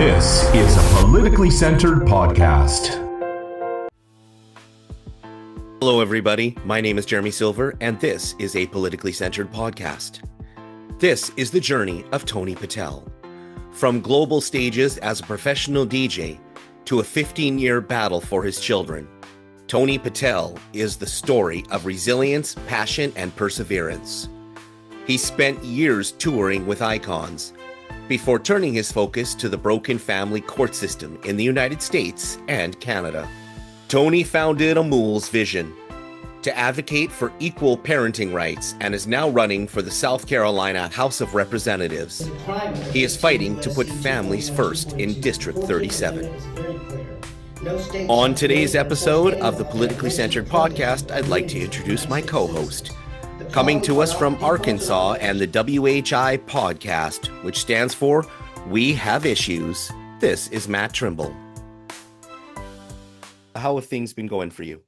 This is a politically centered podcast. Hello, everybody. My name is Jeremy Silver, and this is a politically centered podcast. This is the journey of Tony Patel. From global stages as a professional DJ to a 15-year battle for his children, Tony Patel is the story of resilience, passion, and perseverance. He spent years touring with icons before turning his focus to the broken family court system in the United States and Canada. Tony founded Amul's vision to advocate for equal parenting rights and is now running for the South Carolina House of Representatives. He is fighting to put families first in District 37. On today's episode of the Politically Centered Podcast, I'd like to introduce my co-host. Coming to us from Arkansas and the WHI podcast, which stands for We Have Issues, this is Matt Trimble. How have things been going for you?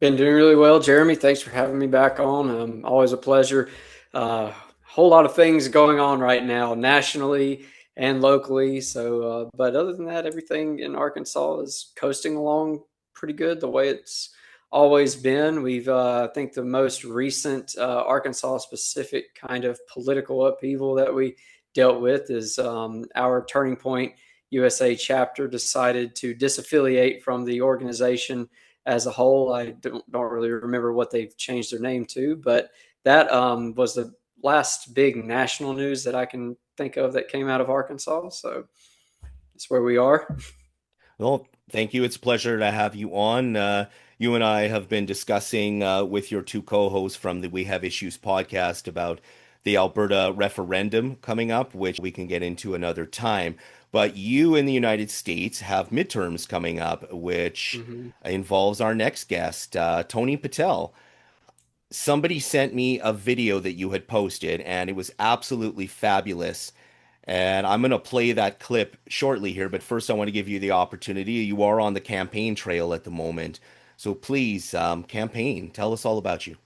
Been doing really well, Jeremy. Thanks for having me back on. Always a pleasure. Whole lot of things going on right now, nationally and locally. So, but other than that, everything in Arkansas is coasting along pretty good the way it's always been. We've, I think the most recent Arkansas specific kind of political upheaval that we dealt with is our Turning Point USA chapter decided to disaffiliate from the organization as a whole. I don't really remember what they've changed their name to, but that was the last big national news that I can think of that came out of Arkansas. So that's where we are. Well, thank you. It's a pleasure to have you on. You and I have been discussing with your two co-hosts from the We Have Issues podcast about the Alberta referendum coming up, which we can get into another time. But you in the United States have midterms coming up, which involves our next guest, Tony Patel. Somebody sent me a video that you had posted, and it was absolutely fabulous. And I'm going to play that clip shortly here, but first I want to give you the opportunity. You are on the campaign trail at the moment. So please, campaign, tell us all about you.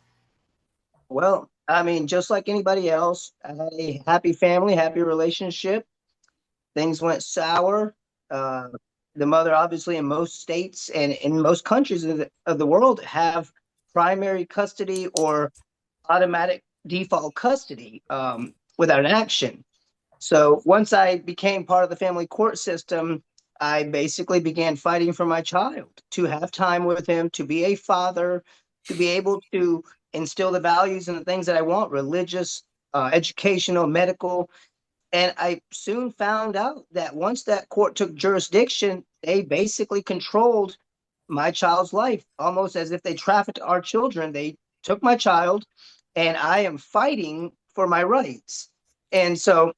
Well, I mean, just like anybody else, I had a happy family, happy relationship. Things went sour. The mother, obviously, in most states and in most countries of the world have primary custody or automatic default custody without an action. So once I became part of the family court system, I basically began fighting for my child, to have time with him, to be a father, to be able to instill the values and the things that I want, religious, educational, medical. And I soon found out that once that court took jurisdiction, they basically controlled my child's life, almost as if they trafficked our children. They took my child, and I am fighting for my rights. And so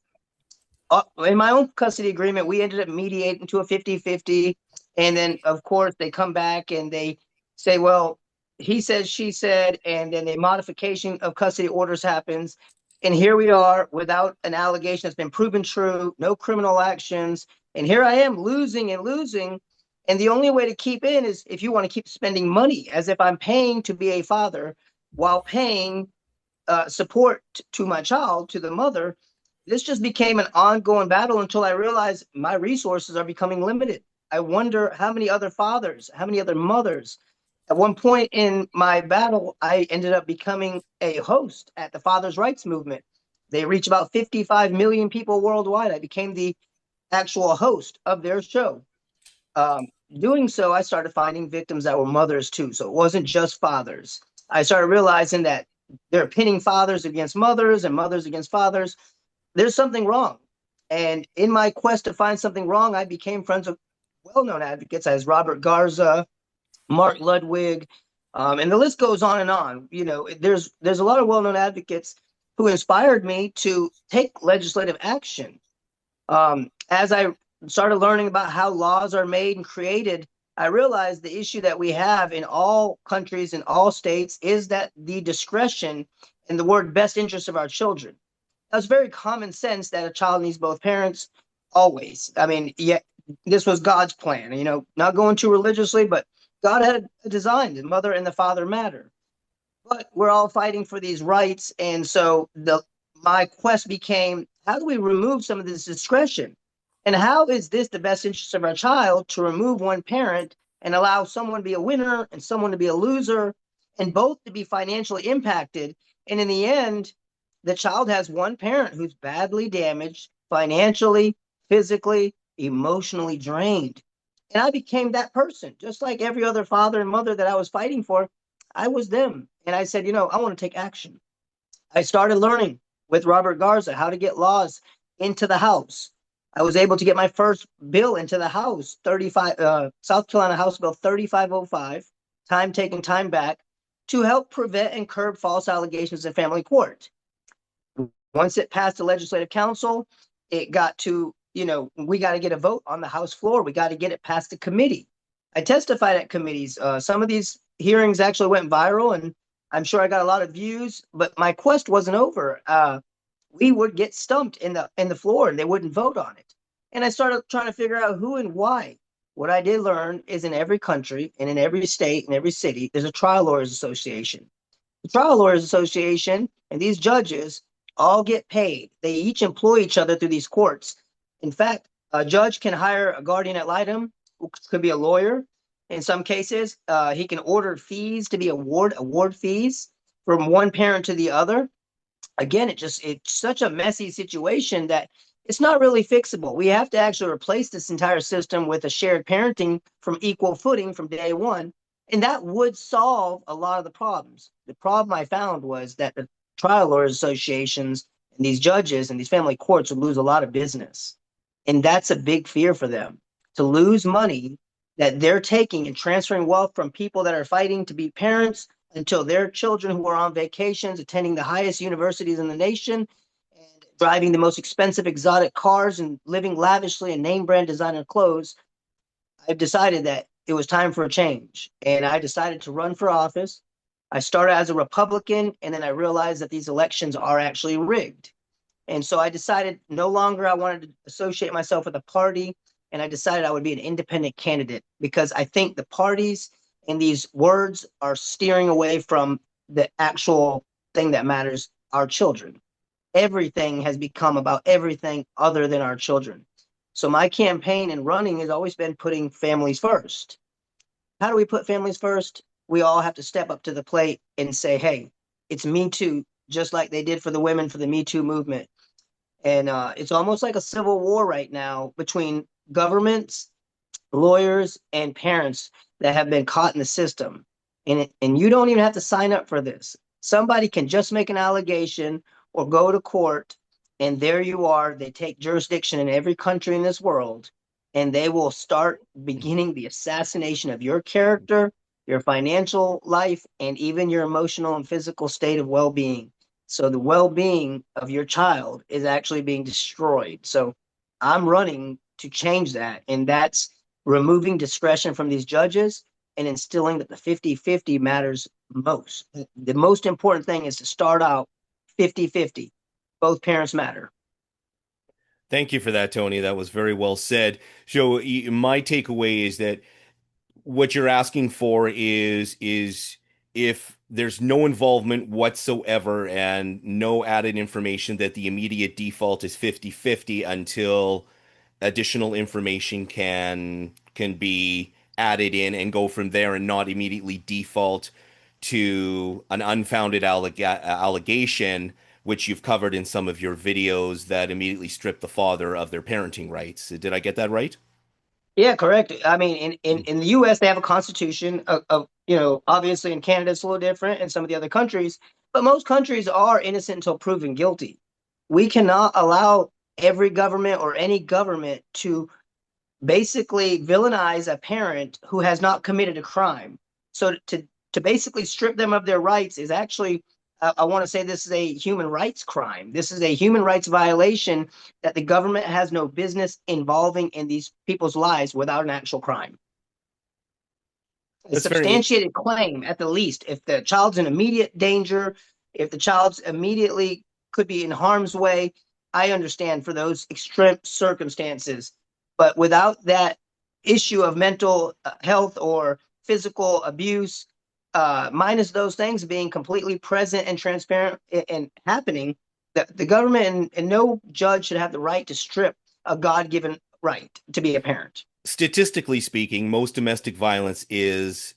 in my own custody agreement, we ended up mediating to a 50-50. And then, of course, they come back and they say, well, he said, she said, and then a modification of custody orders happens. And here we are without an allegation that's been proven true, no criminal actions. And here I am losing and losing. And the only way to keep in is if you want to keep spending money, as if I'm paying to be a father while paying support to my child, to the mother. This just became an ongoing battle until I realized my resources are becoming limited. I wonder how many other fathers, how many other mothers. At one point in my battle, I ended up becoming a host at the Fathers' Rights Movement. They reach about 55 million people worldwide. I became the actual host of their show. Doing so, I started finding victims that were mothers too. So it wasn't just fathers. I started realizing that they're pitting fathers against mothers and mothers against fathers. There's something wrong. And in my quest to find something wrong, I became friends with well-known advocates as Robert Garza, Mark Ludwig, and the list goes on and on. You know, there's a lot of well-known advocates who inspired me to take legislative action. As I started learning about how laws are made and created, I realized the issue that we have in all countries, in all states, is that the discretion and the word best interest of our children. That's very common sense that a child needs both parents always. I mean, yeah, this was God's plan, you know, not going too religiously, but God had a design, the mother and the father matter. But we're all fighting for these rights. And so my quest became, how do we remove some of this discretion? And how is this the best interest of our child to remove one parent and allow someone to be a winner and someone to be a loser and both to be financially impacted? And in the end, the child has one parent who's badly damaged financially, physically, emotionally drained. And I became that person, just like every other father and mother that I was fighting for. I was them. And I said, I want to take action. I started learning with Robert Garza how to get laws into the House. I was able to get my first bill into the House, South Carolina House Bill 3505, time taken, time back, to help prevent and curb false allegations in family court. Once it passed the legislative council, it got to, we got to get a vote on the House floor. We got to get it past the committee. I testified at committees. Some of these hearings actually went viral, and I'm sure I got a lot of views, but my quest wasn't over. We would get stumped in the floor and they wouldn't vote on it. And I started trying to figure out who and why. What I did learn is in every country and in every state and every city, there's a trial lawyers association. The trial lawyers association and these judges all get paid. They each employ each other through these courts. In fact, a judge can hire a guardian ad litem, who could be a lawyer. In some cases, he can order fees to be award fees from one parent to the other. Again, it's such a messy situation that it's not really fixable. We have to actually replace this entire system with a shared parenting from equal footing from day one. And that would solve a lot of the problems. The problem I found was that the trial lawyers associations and these judges and these family courts would lose a lot of business. And that's a big fear for them, to lose money that they're taking and transferring wealth from people that are fighting to be parents until their children who are on vacations, attending the highest universities in the nation, and driving the most expensive exotic cars and living lavishly in name brand designer clothes. I've decided that it was time for a change. And I decided to run for office. I started as a Republican, and then I realized that these elections are actually rigged. And so I decided no longer I wanted to associate myself with a party, and I decided I would be an independent candidate because I think the parties and these words are steering away from the actual thing that matters, our children. Everything has become about everything other than our children. So my campaign and running has always been putting families first. How do we put families first? We all have to step up to the plate and say, hey, it's Me Too, just like they did for the women for the Me Too movement. And it's almost like a civil war right now between governments, lawyers, and parents that have been caught in the system. And you don't even have to sign up for this. Somebody can just make an allegation or go to court, and there you are. They take jurisdiction in every country in this world, and they will start beginning the assassination of your character, your financial life, and even your emotional and physical state of well-being. So the well-being of your child is actually being destroyed. So I'm running to change that, and that's removing discretion from these judges and instilling that the 50-50 matters most. The most important thing is to start out 50-50. Both parents matter. Thank you for that, Tony. That was very well said. So my takeaway is that what you're asking for is if there's no involvement whatsoever and no added information, that the immediate default is 50-50 until additional information can be added in and go from there, and not immediately default to an unfounded allegation, which you've covered in some of your videos, that immediately strip the father of their parenting rights. Did I get that right? Yeah, correct. I mean, in the US, they have a constitution of, obviously in Canada, it's a little different, and some of the other countries, but most countries are innocent until proven guilty. We cannot allow every government or any government to basically villainize a parent who has not committed a crime. So to basically strip them of their rights is actually, I want to say this is a human rights crime. This is a human rights violation that the government has no business involving in these people's lives without an actual crime. A substantiated claim at the least. If the child's in immediate danger, if the child's immediately could be in harm's way, I understand for those extreme circumstances. But without that issue of mental health or physical abuse, minus those things being completely present and transparent and happening, the government and no judge should have the right to strip a God-given right to be a parent. Statistically speaking, most domestic violence is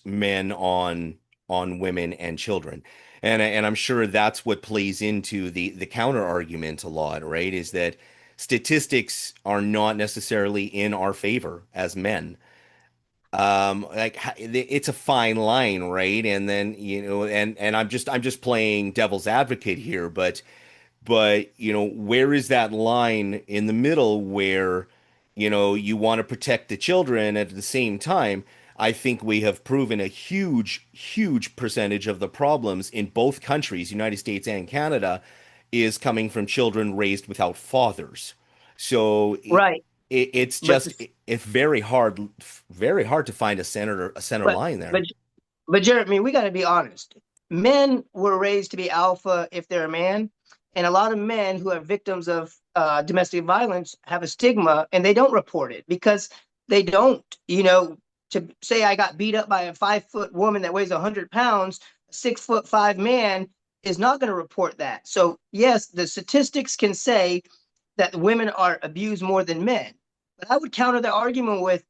men on women and children. And I'm sure that's what plays into the counter argument a lot, right? Is that statistics are not necessarily in our favor as men. It's a fine line, right? And then, and I'm just playing devil's advocate here, but where is that line in the middle where you want to protect the children at the same time? I think we have proven a huge percentage of the problems in both countries, United States and Canada, is coming from children raised without fathers. So Right. it's But just it's very hard to find a center but line but there. but Jeremy, we got to be honest. Men were raised to be alpha if they're a man, and a lot of men who are victims of domestic violence have a stigma, and they don't report it because they don't. To say I got beat up by a 5 foot woman that weighs 100 pounds, 6'5" man is not going to report that. So yes, the statistics can say that women are abused more than men, but I would counter the argument with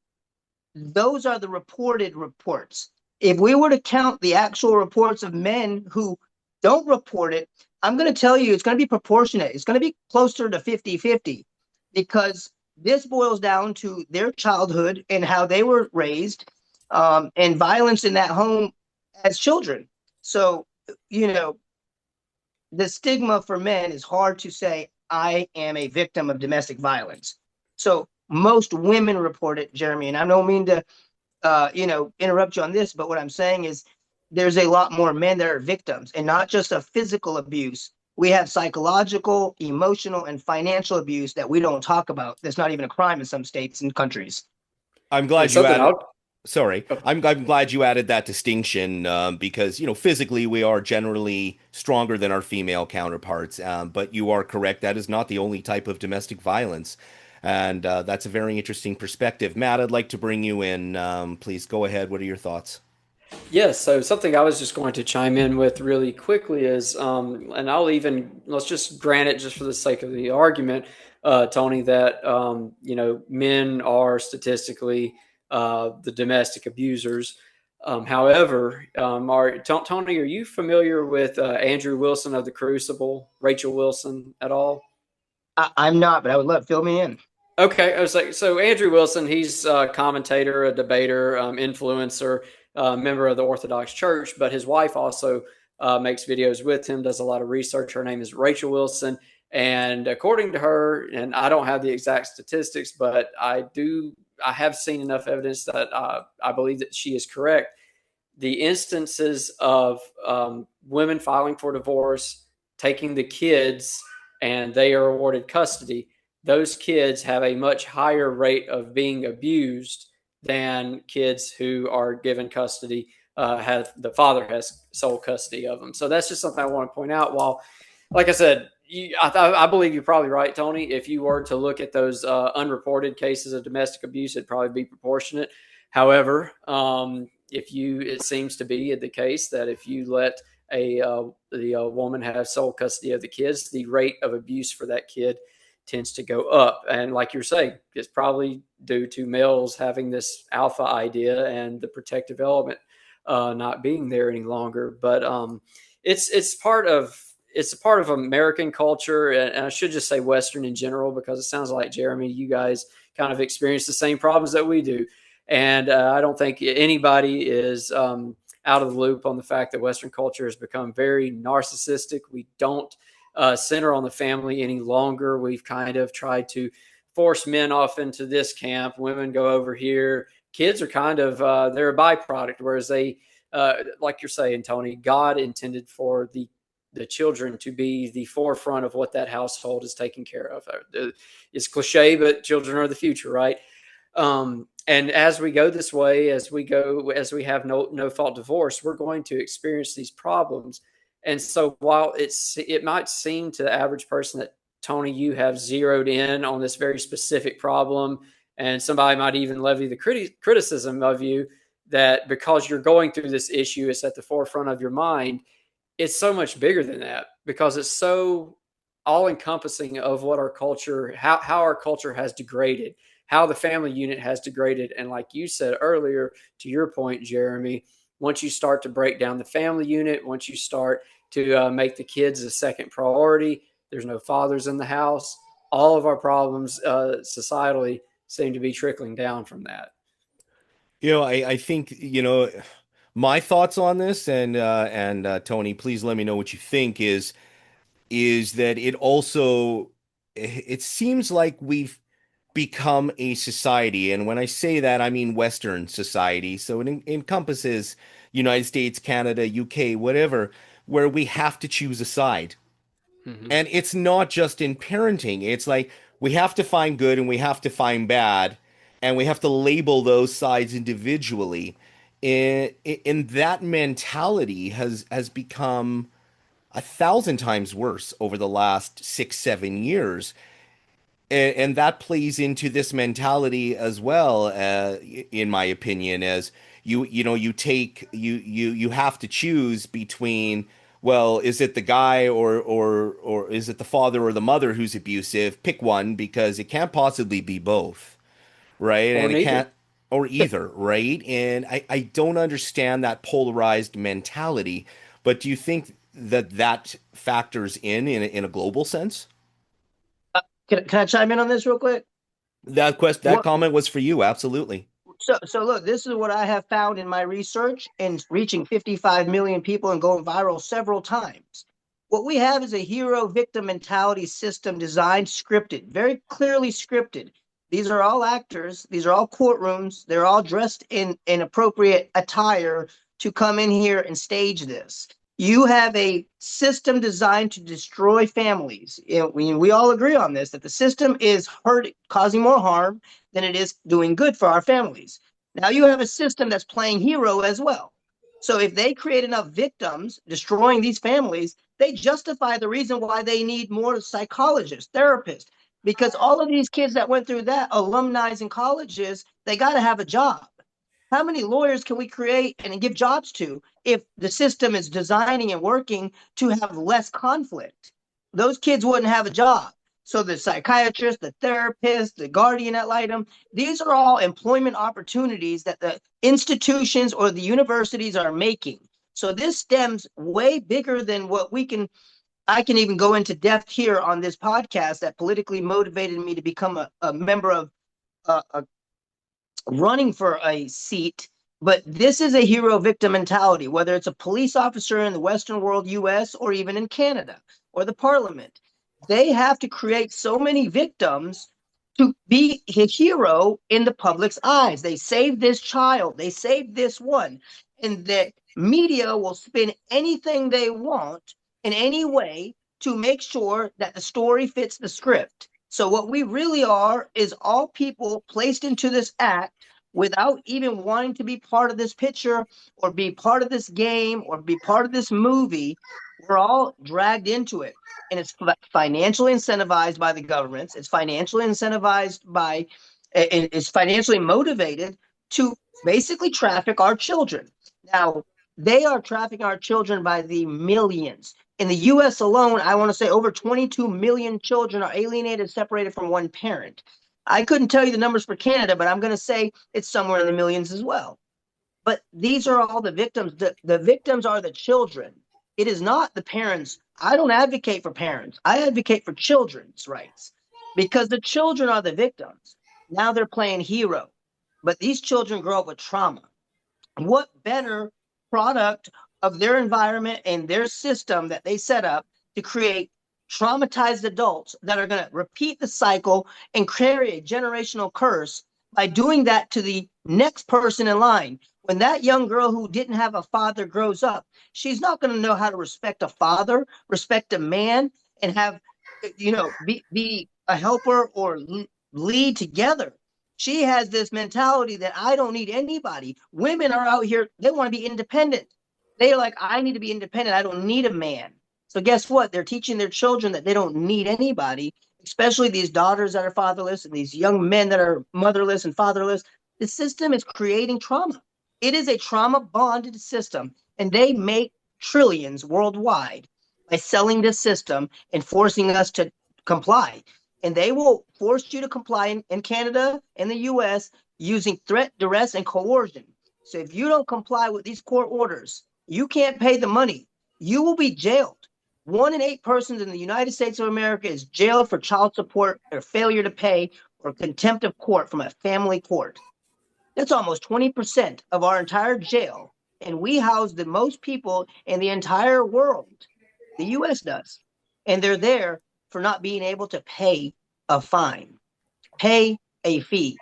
those are the reported reports. If we were to count the actual reports of men who don't report it, I'm going to tell you it's going to be proportionate. It's going to be closer to 50-50 because this boils down to their childhood and how they were raised and violence in that home as children. So, the stigma for men is hard to say, I am a victim of domestic violence. So most women report it, Jeremy, and I don't mean to interrupt you on this, but what I'm saying is there's a lot more men that are victims, and not just of physical abuse. We have psychological, emotional, and financial abuse that we don't talk about. That's not even a crime in some states and countries. I'm And glad you something added. I'll Sorry, I'm glad you added that distinction because physically we are generally stronger than our female counterparts. But you are correct; that is not the only type of domestic violence, and that's a very interesting perspective. Matt, I'd like to bring you in. Please go ahead. What are your thoughts? Yes, so something I was just going to chime in with really quickly is, and let's just grant it just for the sake of the argument, Tony, that, men are statistically the domestic abusers. However, Tony, are you familiar with Andrew Wilson of The Crucible, Rachel Wilson at all? I'm not, but I would love fill me in. Okay, I was like, so Andrew Wilson, he's a commentator, a debater, influencer, member of the Orthodox Church, but his wife also makes videos with him, does a lot of research. Her name is Rachel Wilson, and according to her, and I don't have the exact statistics, but I have seen enough evidence that I believe that she is correct. The instances of women filing for divorce, taking the kids, and they are awarded custody, those kids have a much higher rate of being abused than kids who are given custody, have the father has sole custody of them. So that's just something I want to point out. While, like I said, I believe you're probably right, Tony. If you were to look at those unreported cases of domestic abuse, it'd probably be proportionate. However, it seems to be the case that if you let the woman have sole custody of the kids, the rate of abuse for that kid tends to go up. And like you're saying, it's probably due to males having this alpha idea and the protective element not being there any longer. But it's part of American culture, and I should just say Western in general, because it sounds like, Jeremy, you guys kind of experience the same problems that we do. And I don't think anybody is out of the loop on the fact that Western culture has become very narcissistic. We don't center on the family any longer. We've kind of tried to force men off into this camp. Women go over here. Kids are kind of they're a byproduct, whereas they, like you're saying, Tony, God intended for the children to be the forefront of what that household is taking care of. It's cliche, but children are the future, right? And as we go this way, as we have no fault divorce, we're going to experience these problems. And so while it might seem to the average person that, Tony, you have zeroed in on this very specific problem, and somebody might even levy the criticism of you that because you're going through this issue, it's at the forefront of your mind. It's so much bigger than that, because it's so all encompassing of what our culture, how our culture has degraded, how the family unit has degraded. And like you said earlier, to your point, Jeremy, once you start to break down the family unit, once you start to make the kids a second priority, there's no fathers in the house. All of our problems societally seem to be trickling down from that. I think, my thoughts on this, and Tony, please let me know what you think, is that it seems like we've become a society, and when I say that, I mean Western society. So it encompasses United States, Canada, UK, whatever, where we have to choose a side. Mm-hmm. And it's not just in parenting. It's like we have to find good and we have to find bad, and we have to label those sides individually. And that mentality has become 1,000 times worse over the last 6, 7 years, and that plays into this mentality as well, in my opinion, as you have to choose between, well, is it the guy or is it the father or the mother who's abusive? Pick one, because it can't possibly be both, right? Or And it neither. can't, or either, right? And I don't understand that polarized mentality, but do you think that that factors in a global sense? Can I chime in on this real quick? That What comment was for you, absolutely. so look, this is what I have found in my research and reaching 55 million people and going viral several times. What we have is a hero victim mentality system designed, scripted, very clearly scripted. These are all actors, these are all courtrooms, they're all dressed in appropriate attire to come in here and stage this. You have a system designed to destroy families. We all agree on this, that the system is causing more harm than it is doing good for our families. Now you have a system that's playing hero as well. So if they create enough victims destroying these families, they justify the reason why they need more psychologists, therapists, because all of these kids that went through that, alumni in colleges, they got to have a job. How many lawyers can we create and give jobs to if the system is designing and working to have less conflict? Those kids wouldn't have a job. So the psychiatrist, the therapist, the guardian ad litem, these are all employment opportunities that the institutions or the universities are making. So this stems way bigger than what I can even go into depth here on this podcast that politically motivated me to become a member of a running for a seat. But this is a hero victim mentality, whether it's a police officer in the Western world, US, or even in Canada or the parliament. They have to create so many victims to be a hero in the public's eyes. They saved this child, they saved this one. And the media will spin anything they want in any way to make sure that the story fits the script. So what we really are is all people placed into this act without even wanting to be part of this picture or be part of this game or be part of this movie. We're all dragged into it. And it's financially incentivized by the governments. It's financially incentivized by, and it's financially motivated to basically traffic our children. Now, they are trafficking our children by the millions. In the US alone, I want to say over 22 million children are alienated, separated from one parent. I couldn't tell you the numbers for Canada, but I'm going to say it's somewhere in the millions as well. But these are all the victims. The victims are the children. It is not the parents. I don't advocate for parents. I advocate for children's rights because the children are the victims. Now they're playing hero, but these children grow up with trauma. What better product of their environment and their system that they set up to create traumatized adults that are going to repeat the cycle and carry a generational curse by doing that to the next person in line? When that young girl who didn't have a father grows up, she's not going to know how to respect a father, respect a man, and have, be a helper or lead together. She has this mentality that I don't need anybody. Women are out here, they want to be independent. They're like, I need to be independent. I don't need a man. So guess what? They're teaching their children that they don't need anybody, especially these daughters that are fatherless and these young men that are motherless and fatherless. The system is creating trauma. It is a trauma bonded system, and they make trillions worldwide. by selling this system and forcing us to comply. And they will force you to comply in Canada and the US using threat, duress, and coercion. So if you don't comply with these court orders, you can't pay the money. You will be jailed. 1 in 8 persons in the United States of America is jailed for child support or failure to pay or contempt of court from a family court. That's almost 20% of our entire jail. And we house the most people in the entire world. The US does. And they're there for not being able to pay a fine, pay a fee,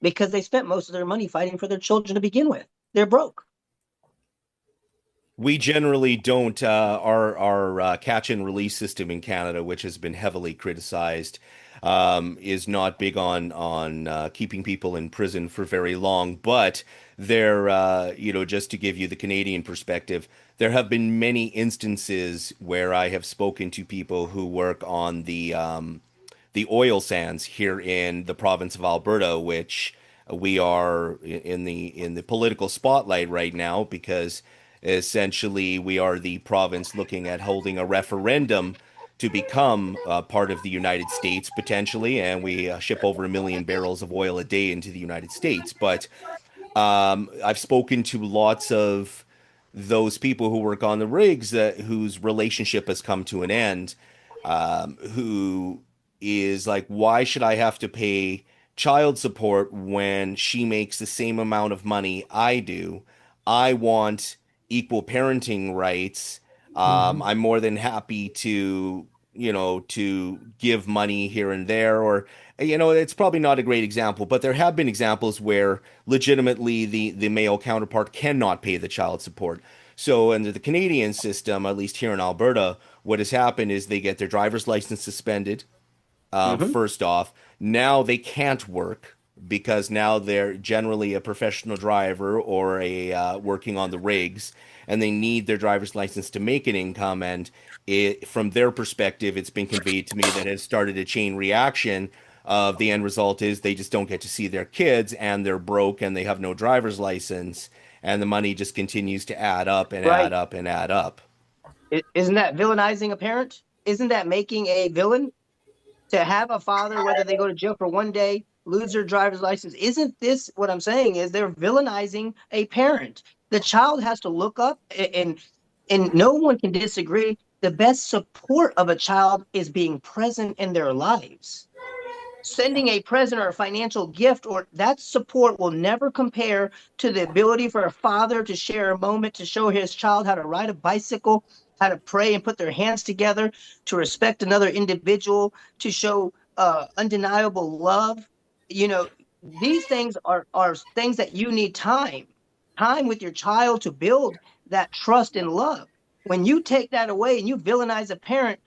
because they spent most of their money fighting for their children to begin with. They're broke. We generally don't. Our catch and release system in Canada, which has been heavily criticized, is not big on keeping people in prison for very long. But there, just to give you the Canadian perspective, there have been many instances where I have spoken to people who work on the oil sands here in the province of Alberta, which we are in the political spotlight right now because essentially we are the province looking at holding a referendum to become part of the United States potentially, and we ship over 1 million barrels of oil a day into the United States. But I've spoken to lots of those people who work on the rigs whose relationship has come to an end, who is like, why should I have to pay child support when she makes the same amount of money I do? I want equal parenting rights. I'm more than happy to give money here and there, or it's probably not a great example, but there have been examples where legitimately the male counterpart cannot pay the child support. So under the Canadian system, at least here in Alberta, what has happened is they get their driver's license suspended. Mm-hmm. First off, now they can't work because now they're generally a professional driver or a working on the rigs, and they need their driver's license to make an income. And from their perspective, it's been conveyed to me that it has started a chain reaction of the end result is they just don't get to see their kids, and they're broke, and they have no driver's license, and the money just continues to add up and add Right. up and add up. Isn't that villainizing a parent? Isn't that making a villain? To have a father, whether they go to jail for 1 day, lose their driver's license, isn't this what I'm saying is they're villainizing a parent? The child has to look up, and no one can disagree. The best support of a child is being present in their lives. Sending a present or a financial gift or that support will never compare to the ability for a father to share a moment to show his child how to ride a bicycle, how to pray and put their hands together, to respect another individual, to show undeniable love. You know, these things are things that you need time with your child to build that trust and love. When you take that away and you villainize a parent,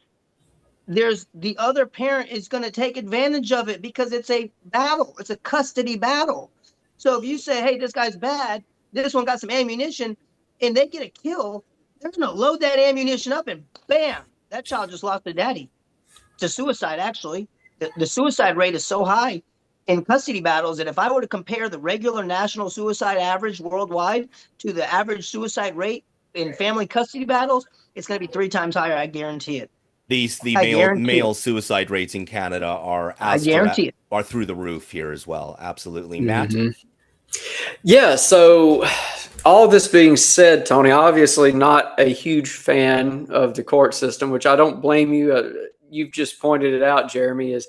there's the other parent is going to take advantage of it because it's a battle. It's a custody battle. So if you say, hey, this guy's bad, this one got some ammunition, and they get a kill, they're going to load that ammunition up and bam, that child just lost their daddy to suicide. Actually, the suicide rate is so high in custody battles that if I were to compare the regular national suicide average worldwide to the average suicide rate in family custody battles, it's going to be 3 times higher. I guarantee it. The I male guarantee it. male suicide rates in Canada I guarantee it. are through the roof here as well. Absolutely, Matt. Mhm. Yeah, so all this being said, Tony, obviously not a huge fan of the court system, which I don't blame you. You've just pointed it out, Jeremy, is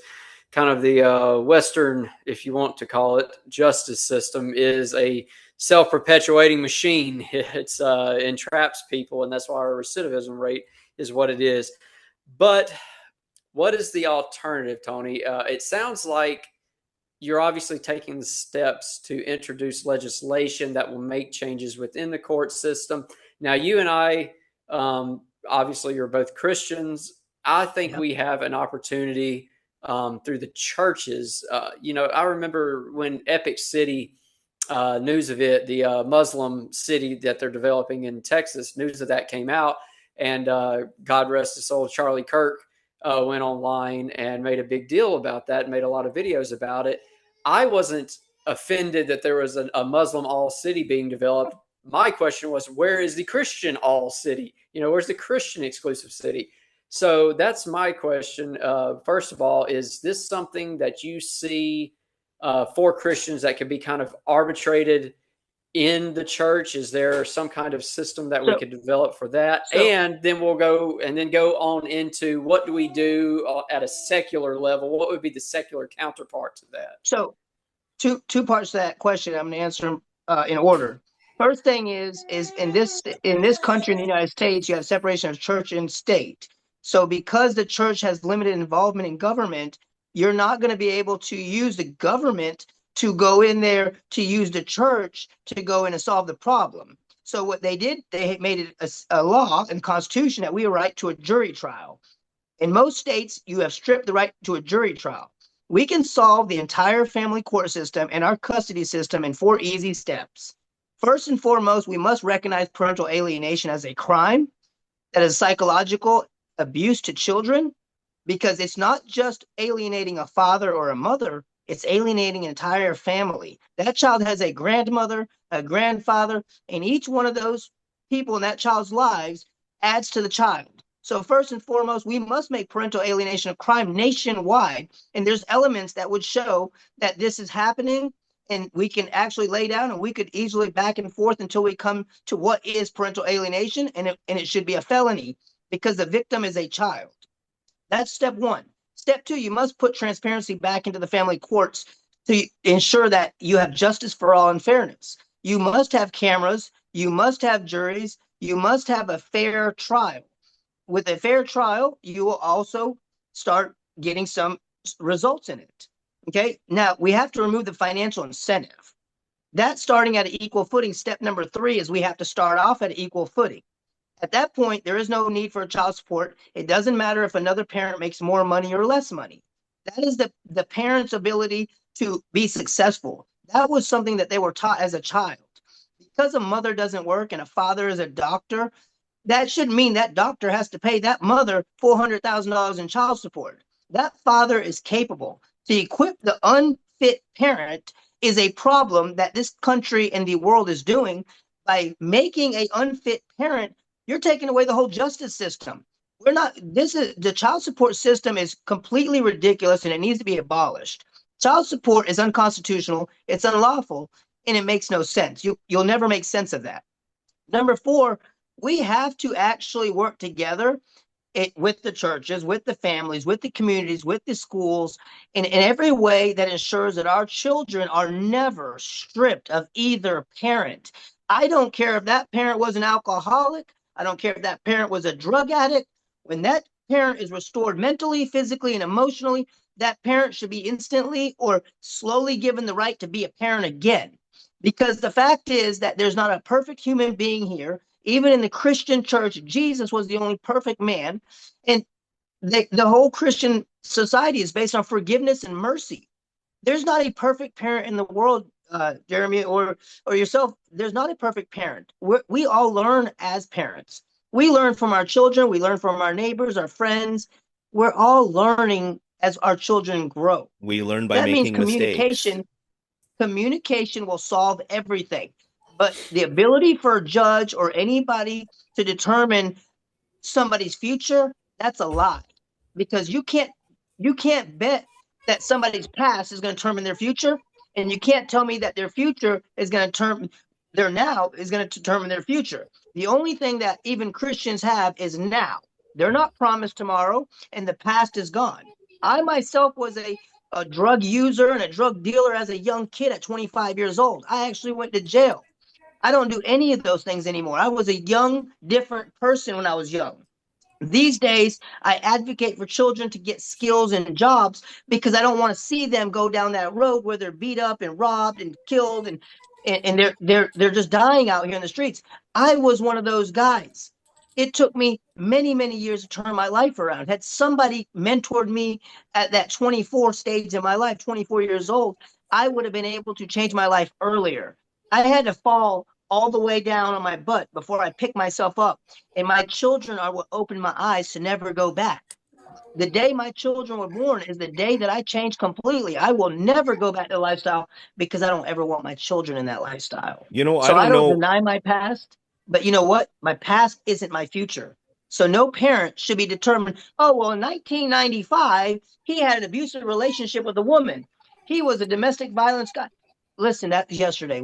kind of the Western, if you want to call it, justice system is a self-perpetuating machine. It's entraps people, and that's why our recidivism rate is what it is. But what is the alternative, Tony? It sounds like you're obviously taking the steps to introduce legislation that will make changes within the court system. Now, you and I, obviously, you're both Christians. I think we have an opportunity through the churches. I remember when Epic City, news of it, the Muslim city that they're developing in Texas, news of that came out. And God rest his soul, Charlie Kirk went online and made a big deal about that and made a lot of videos about it. I wasn't offended that there was a Muslim all city being developed my question was, where is the Christian all city? Where's the Christian exclusive city? So that's my question. First of all, is this something that you see for Christians that can be kind of arbitrated in the church? Is there some kind of system that we could develop for that? And then we'll go on into what do we do at a secular level? What would be the secular counterpart to that? So two parts to that question. I'm going to answer them in order. First thing is in this country, in the United States, you have separation of church and state. So because the church has limited involvement in government, you're not going to be able to use the government to go in there to use the church to go in and solve the problem. So what they did, they made it a law and constitution that we have a right to a jury trial. In most states, you have stripped the right to a jury trial. We can solve the entire family court system and our custody system in 4 easy steps. First and foremost, we must recognize parental alienation as a crime that is psychological abuse to children, because it's not just alienating a father or a mother, it's alienating an entire family. That child has a grandmother, a grandfather, and each one of those people in that child's lives adds to the child. So first and foremost, we must make parental alienation a crime nationwide. And there's elements that would show that this is happening, and we can actually lay down and we could easily back and forth until we come to what is parental alienation, and it should be a felony because the victim is a child. That's step one. Step two, you must put transparency back into the family courts to ensure that you have justice for all and fairness. You must have cameras, you must have juries, you must have a fair trial. With a fair trial, you will also start getting some results in it. Okay, now we have to remove the financial incentive. That's starting at an equal footing. Step number 3 is we have to start off at an equal footing. At that point, there is no need for child support. It doesn't matter if another parent makes more money or less money. That is the parent's ability to be successful. That was something that they were taught as a child. Because a mother doesn't work and a father is a doctor, that shouldn't mean that doctor has to pay that mother $400,000 in child support. That father is capable. To equip the unfit parent is a problem that this country and the world is doing. By making an unfit parent, you're taking away the whole justice system. The child support system is completely ridiculous and it needs to be abolished. Child support is unconstitutional, it's unlawful, and it makes no sense. You'll never make sense of that. Number 4, we have to actually work together with the churches, with the families, with the communities, with the schools, in every way that ensures that our children are never stripped of either parent. I don't care if that parent was an alcoholic. I don't care if that parent was a drug addict. When that parent is restored mentally, physically, and emotionally, that parent should be instantly or slowly given the right to be a parent again. Because the fact is that there's not a perfect human being here. Even in the Christian church, Jesus was the only perfect man. And the whole Christian society is based on forgiveness and mercy. There's not a perfect parent in the world, Jeremy, or yourself. There's not a perfect parent. We all learn as parents. We learn from our children. We learn from our neighbors, our friends. We're all learning as our children grow. We learn by making mistakes. Communication will solve everything. But the ability for a judge or anybody to determine somebody's future, that's a lie. Because you can't bet that somebody's past is going to determine their future, and you can't tell me that their future is going to determine their now is going to determine their future. The only thing that even Christians have is now. They're not promised tomorrow, and the past is gone. I myself was a drug user and a drug dealer as a young kid at 25 years old. I actually went to jail. I don't do any of those things anymore. I was a young, different person when I was young. These days, I advocate for children to get skills and jobs because I don't want to see them go down that road where they're beat up and robbed and killed and they're just dying out here in the streets. I was one of those guys. It took me many, many years to turn my life around. Had somebody mentored me at that 24 stage in my life, 24 years old, I would have been able to change my life earlier. I had to fall all the way down on my butt before I picked myself up. And my children are what opened my eyes to never go back. The day my children were born is the day that I changed completely. I will never go back to the lifestyle because I don't ever want my children in that lifestyle. I So I don't don't know. deny my past, but you know what? My past isn't my future. So no parent should be determined, oh, well, in 1995, he had an abusive relationship with a woman. He was a domestic violence guy. Listen, that was yesterday.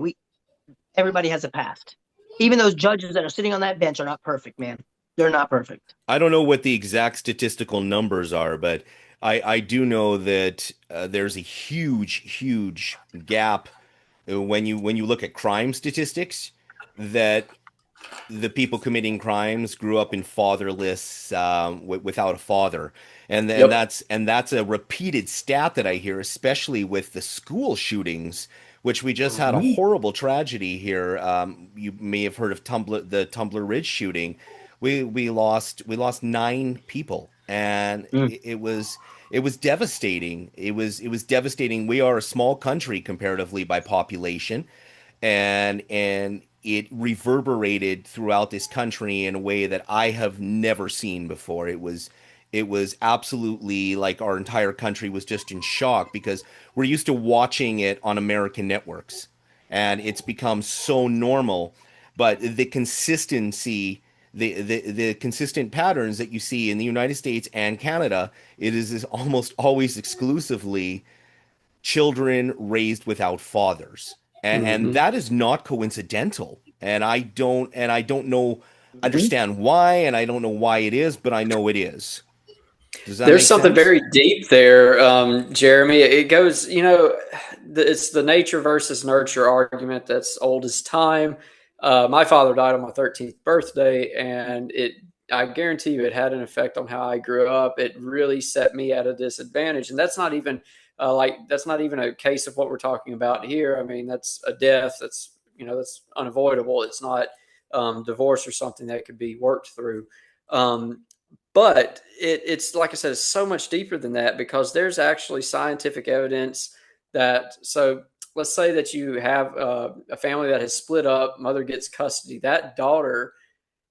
Everybody has a past. Even those judges that are sitting on that bench are not perfect, man. They're not perfect. I don't know what the exact statistical numbers are, but I do know that there's a huge gap when you look at crime statistics, that the people committing crimes grew up in fatherless, without a father, Yep. and that's a repeated stat that I hear, especially with the school shootings, which we just had a Mhm. horrible tragedy here. You may have heard of the Tumbler Ridge shooting. We lost 9 people, and Mm. it was devastating. It was devastating. We are a small country comparatively by population, and it reverberated throughout this country in a way that I have never seen before. It was absolutely like our entire country was just in shock because we're used to watching it on American networks, and it's become so normal. But the consistency, the consistent patterns that you see in the United States and Canada, it is almost always exclusively children raised without fathers, and Hmm. that is not coincidental. And I don't know Mhm. understand why, and I don't know why it is, but I know it is. Does that There's make something sense? very deep there, Jeremy. It goes, it's the nature versus nurture argument that's old as time. My father died on my 13th birthday, and I guarantee you, it had an effect on how I grew up. It really set me at a disadvantage, and that's not even a case of what we're talking about here. I mean, that's a death. That's unavoidable. It's not divorce or something that could be worked through. Um, but it's like I said, it's so much deeper than that because there's actually scientific evidence that. So let's say that you have a family that has split up, mother gets custody. That daughter,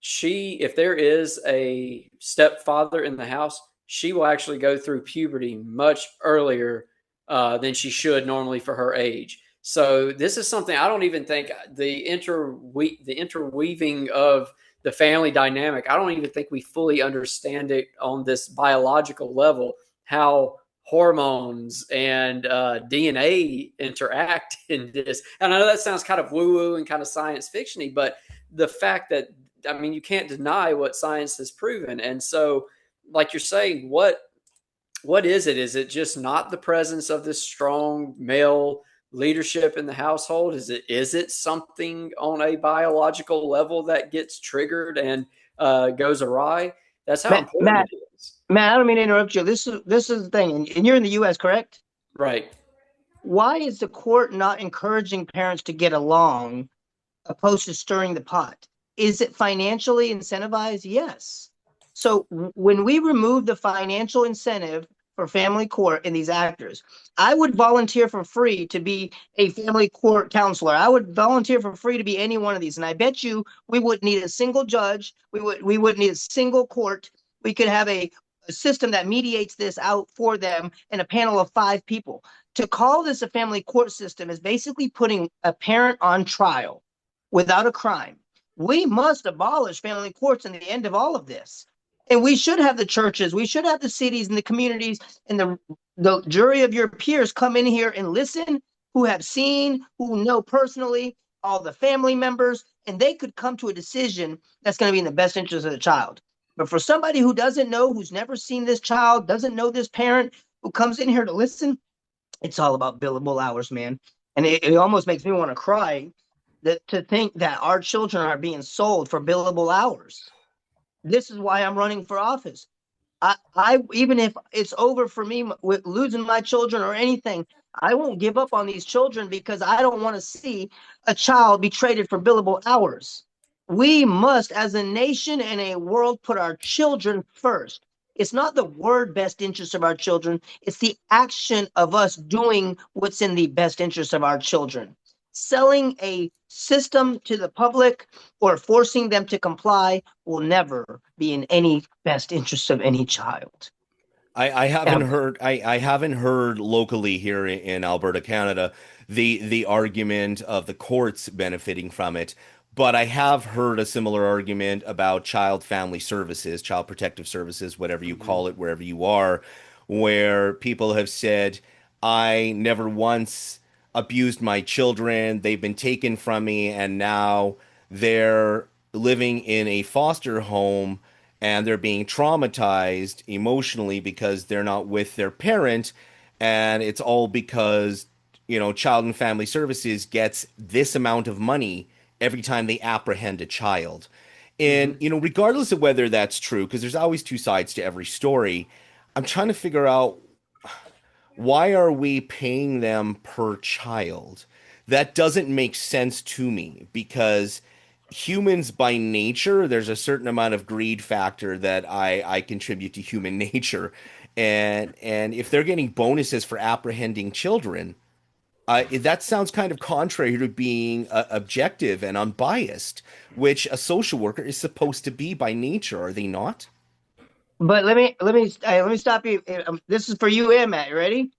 if there is a stepfather in the house, she will actually go through puberty much earlier than she should normally for her age. So this is something I don't even think the interweaving of the family dynamic. I don't even think we fully understand it on this biological level. How hormones and DNA interact in this. And I know that sounds kind of woo woo and kind of science fictiony, but the fact that I mean, you can't deny what science has proven. And so, like you're saying, what is it? Is it just not the presence of this strong male leadership in the household? Is it something on a biological level that gets triggered and goes awry? That's how Matt, important Matt, it is. Matt, I don't mean to interrupt you. This is the thing, and you're in the U.S., correct? Right. Why is the court not encouraging parents to get along opposed to stirring the pot? Is it financially incentivized? Yes. So when we remove the financial incentive for family court in these actors, I would volunteer for free to be a family court counselor. I would volunteer for free to be any one of these. And I bet you we wouldn't need a single judge. We wouldn't need a single court. We could have a system that mediates this out for them in a panel of 5 people. To call this a family court system is basically putting a parent on trial without a crime. We must abolish family courts in the end of all of this. And we should have the churches, we should have the cities and the communities and the jury of your peers come in here and listen, who have seen, who know personally, all the family members, and they could come to a decision that's going to be in the best interest of the child. But for somebody who doesn't know, who's never seen this child, doesn't know this parent, who comes in here to listen, it's all about billable hours, man. And it almost makes me want to cry that to think that our children are being sold for billable hours. This is why I'm running for office. I even if it's over for me with losing my children or anything, I won't give up on these children because I don't want to see a child be traded for billable hours. We must, as a nation and a world, put our children first. It's not the word best interest of our children, it's the action of us doing what's in the best interest of our children. Selling a system to the public or forcing them to comply will never be in any best interest of any child. I Yeah. haven't heard I haven't heard locally here in Alberta, Canada, the argument of the courts benefiting from it, but I have heard a similar argument about child family services, child protective services, whatever you Mhm. call it, wherever you are, where people have said, I never once abused my children, they've been taken from me, and now they're living in a foster home and they're being traumatized emotionally because they're not with their parent, and it's all because child and family services gets this amount of money every time they apprehend a child. And Mhm. regardless of whether that's true, because there's always two sides to every story, I'm trying to figure out, why are we paying them per child? That doesn't make sense to me, because humans by nature, there's a certain amount of greed factor that I contribute to human nature. And if they're getting bonuses for apprehending children, that sounds kind of contrary to being objective and unbiased, which a social worker is supposed to be by nature, are they not? But let me stop you. This is for you and Matt. You ready?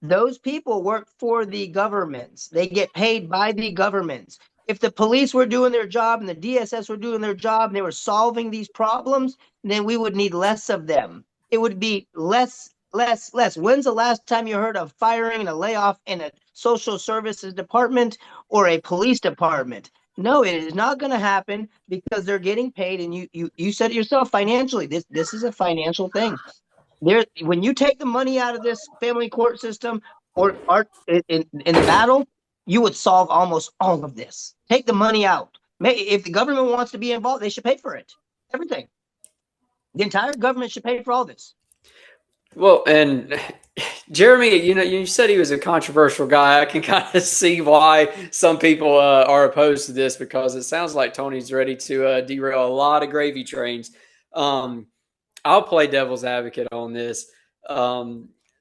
Those people work for the governments. They get paid by the governments. If the police were doing their job and the DSS were doing their job and they were solving these problems, then we would need less of them. It would be less, less, less. When's the last time you heard of firing and a layoff in a social services department or a police department? No, it is not going to happen because they're getting paid. And you said it yourself, financially. This is a financial thing. There, when you take the money out of this family court system or art in the battle, you would solve almost all of this. Take the money out. If the government wants to be involved, they should pay for it. Everything. The entire government should pay for all this. Well, and Jeremy, you said he was a controversial guy. I can kind of see why some people are opposed to this, because it sounds like Tony's ready to derail a lot of gravy trains. Um, I'll play devil's advocate on this.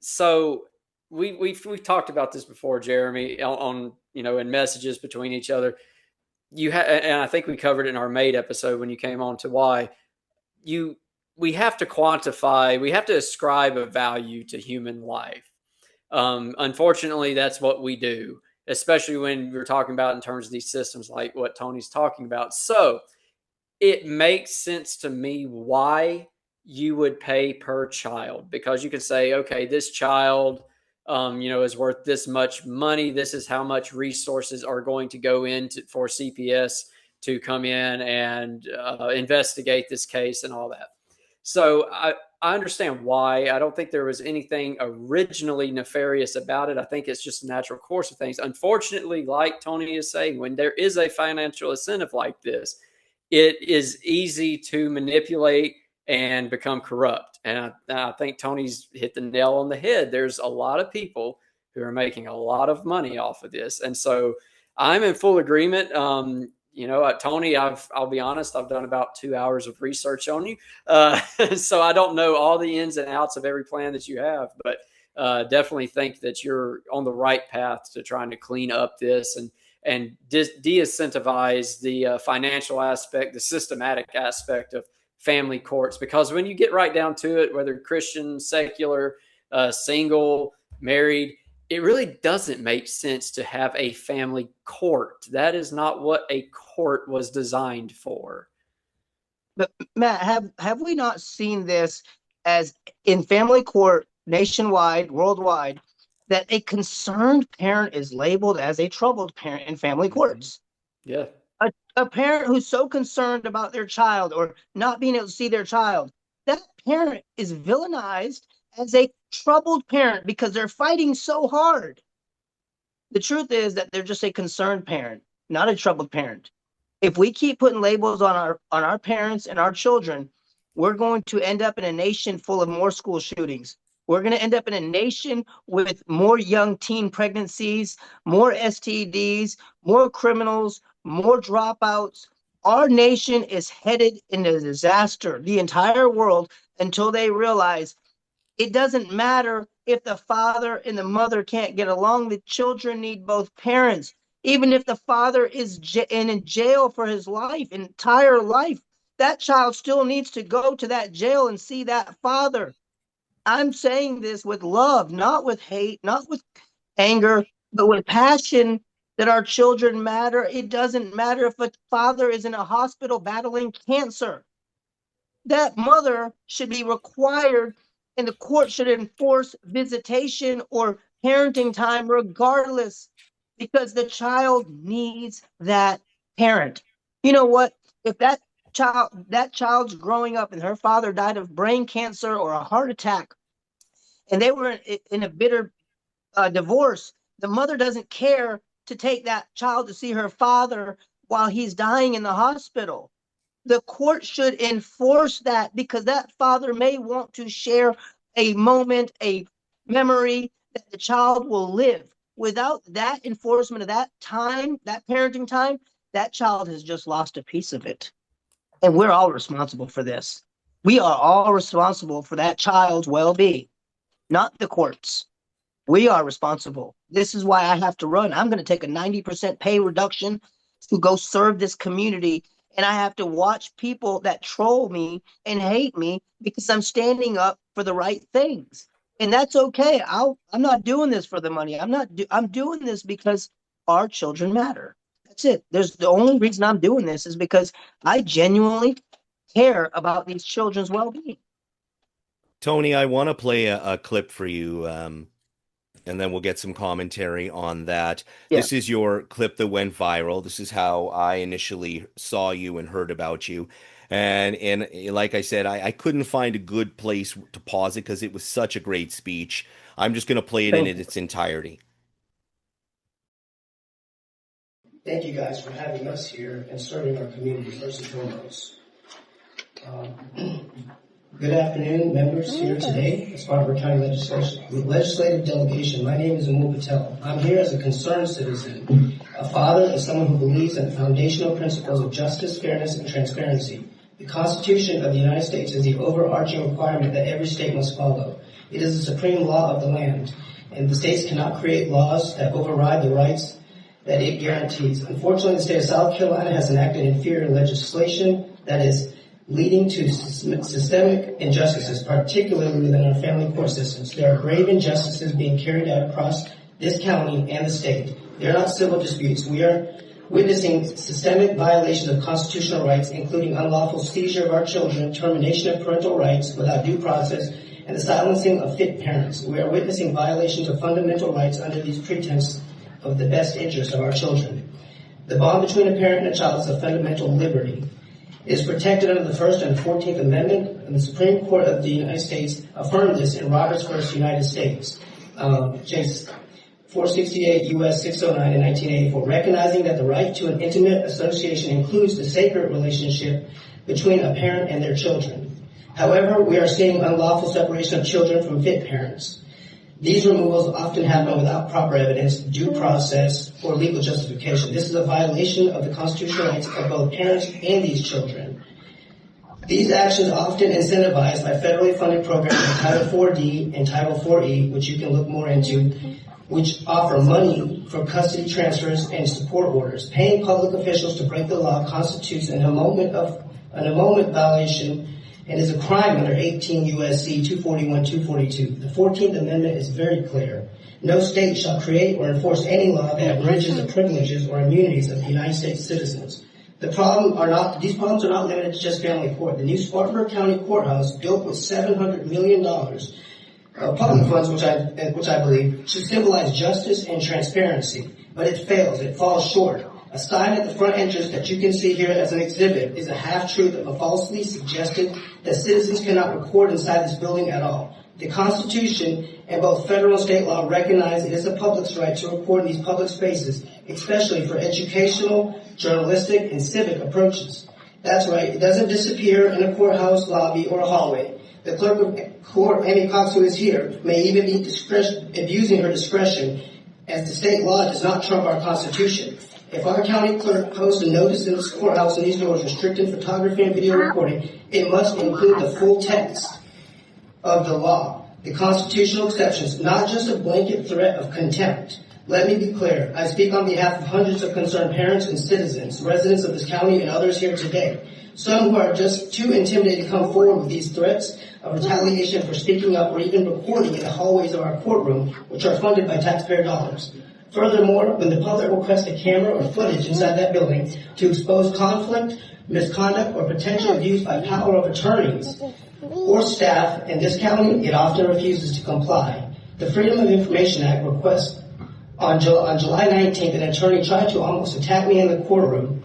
So we've talked about this before, Jeremy, on in messages between each other. And I think we covered it in our mate episode when you came on, to why you we have to quantify, we have to ascribe a value to human life. Unfortunately, that's what we do, especially when we're talking about in terms of these systems like what Tony's talking about. So it makes sense to me why you would pay per child, because you can say, okay, this child, is worth this much money. This is how much resources are going to go into for CPS to come in and investigate this case and all that. So I understand why. I don't think there was anything originally nefarious about it. I think it's just a natural course of things. Unfortunately, like Tony is saying, when there is a financial incentive like this, it is easy to manipulate and become corrupt. And I think Tony's hit the nail on the head. There's a lot of people who are making a lot of money off of this. And so I'm in full agreement. Tony, I'll be honest, I've done about 2 hours of research on you. So I don't know all the ins and outs of every plan that you have, but definitely think that you're on the right path to trying to clean up this and de-incentivize the financial aspect, the systematic aspect of family courts. Because when you get right down to it, whether Christian, secular, single, married, it really doesn't make sense to have a family court. That is not what a court was designed for. But Matt, have we not seen this as in family court nationwide, worldwide, that a concerned parent is labeled as a troubled parent in family courts? Yeah. A parent who's so concerned about their child or not being able to see their child, that parent is villainized as a troubled parent because they're fighting so hard. The truth is that they're just a concerned parent, not a troubled parent. If we keep putting labels on our parents and our children, we're going to end up in a nation full of more school shootings. We're going to end up in a nation with more young teen pregnancies, more STDs, more criminals, more dropouts. Our nation is headed in a disaster, the entire world, until they realize it doesn't matter if the father and the mother can't get along. The children need both parents. Even if the father is in jail for his life, entire life, that child still needs to go to that jail and see that father. I'm saying this with love, not with hate, not with anger, but with passion that our children matter. It doesn't matter if a father is in a hospital battling cancer. That mother should be required, and the court should enforce visitation or parenting time regardless, because the child needs that parent. You know what? If that child's growing up and her father died of brain cancer or a heart attack, and they were in a bitter divorce, the mother doesn't care to take that child to see her father while he's dying in the hospital. The court should enforce that, because that father may want to share a moment, a memory that the child will live. Without that enforcement of that time, that parenting time, that child has just lost a piece of it. And we're all responsible for this. We are all responsible for that child's well-being, not the courts. We are responsible. This is why I have to run. I'm going to take a 90% pay reduction to go serve this community. And I have to watch people that troll me and hate me because I'm standing up for the right things. And that's okay. I'm not doing this for the money. I'm doing this because our children matter. That's it. The only reason I'm doing this is because I genuinely care about these children's well-being. Tony, I want to play a clip for you, and then we'll get some commentary on that. Yeah. This is your clip that went viral. This is how I initially saw you and heard about you. And like I said, I couldn't find a good place to pause it because it was such a great speech. I'm just going to play it in its entirety. Thank you guys for having us here and serving our community first and foremost. Good afternoon, members here today as part of our county legislative delegation. My name is Patel. I'm here as a concerned citizen, a father, and someone who believes in the foundational principles of justice, fairness, and transparency. The Constitution of the United States is the overarching requirement that every state must follow. It is the supreme law of the land, and the states cannot create laws that override the rights that it guarantees. Unfortunately, the state of South Carolina has enacted inferior legislation that is leading to systemic injustices, particularly within our family court systems. There are grave injustices being carried out across this county and the state. They are not civil disputes. We are witnessing systemic violations of constitutional rights, including unlawful seizure of our children, termination of parental rights without due process, and the silencing of fit parents. We are witnessing violations of fundamental rights under these pretexts of the best interest of our children. The bond between a parent and a child is a fundamental liberty. It is protected under the First and 14th Amendment, and the Supreme Court of the United States affirmed this in Roberts v. United States, Case 468 U.S. 609 in 1984, recognizing that the right to an intimate association includes the sacred relationship between a parent and their children. However, we are seeing unlawful separation of children from fit parents. These removals often happen without proper evidence, due process, or legal justification. This is a violation of the constitutional rights of both parents and these children. These actions are often incentivized by federally funded programs like Title 4D and Title 4E, which you can look more into, which offer money for custody transfers and support orders. Paying public officials to break the law constitutes an annulment violation and is a crime under 18 U.S.C. 241-242. The 14th Amendment is very clear. No state shall create or enforce any law that abridges the privileges or immunities of the United States citizens. These problems are not limited to just family court. The new Spartanburg County Courthouse, built with $700 million of public funds, which I believe should symbolize justice and transparency, but it fails. It falls short. A sign at the front entrance that you can see here as an exhibit is a half-truth of a falsely suggested that citizens cannot record inside this building at all. The Constitution and both federal and state law recognize it is the public's right to record in these public spaces, especially for educational, journalistic, and civic approaches. That's right. It doesn't disappear in a courthouse lobby or a hallway. The clerk of court, Amy Cox, who is here, may even be abusing her discretion, as the state law does not trump our Constitution. If our county clerk posts a notice in this courthouse and these doors restricting photography and video recording, it must include the full text of the law, the constitutional exceptions, not just a blanket threat of contempt. Let me be clear. I speak on behalf of hundreds of concerned parents and citizens, residents of this county and others here today. Some who are just too intimidated to come forward with these threats of retaliation for speaking up or even recording in the hallways of our courtroom, which are funded by taxpayer dollars. Furthermore, when the public requests a camera or footage inside that building to expose conflict, misconduct, or potential abuse by power of attorneys or staff in this county, it often refuses to comply. The Freedom of Information Act requests on July 19th, an attorney tried to almost attack me in the courtroom.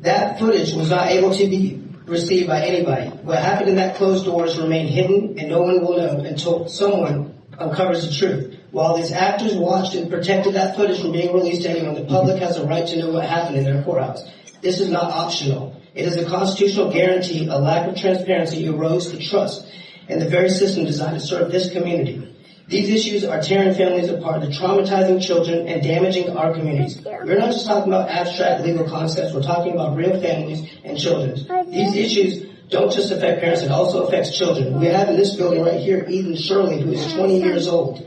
That footage was not able to be received by anybody. What happened in that closed doors remain hidden, and no one will know until someone uncovers the truth. While these actors watched and protected that footage from being released to anyone, the public has a right to know what happened in their courthouse. This is not optional. It is a constitutional guarantee. A lack of transparency erodes the trust in the very system designed to serve this community. These issues are tearing families apart, they're traumatizing children and damaging our communities. We're not just talking about abstract legal concepts, we're talking about real families and children. These issues don't just affect parents, it also affects children. We have in this building right here, Ethan Shirley, who is 20 years old,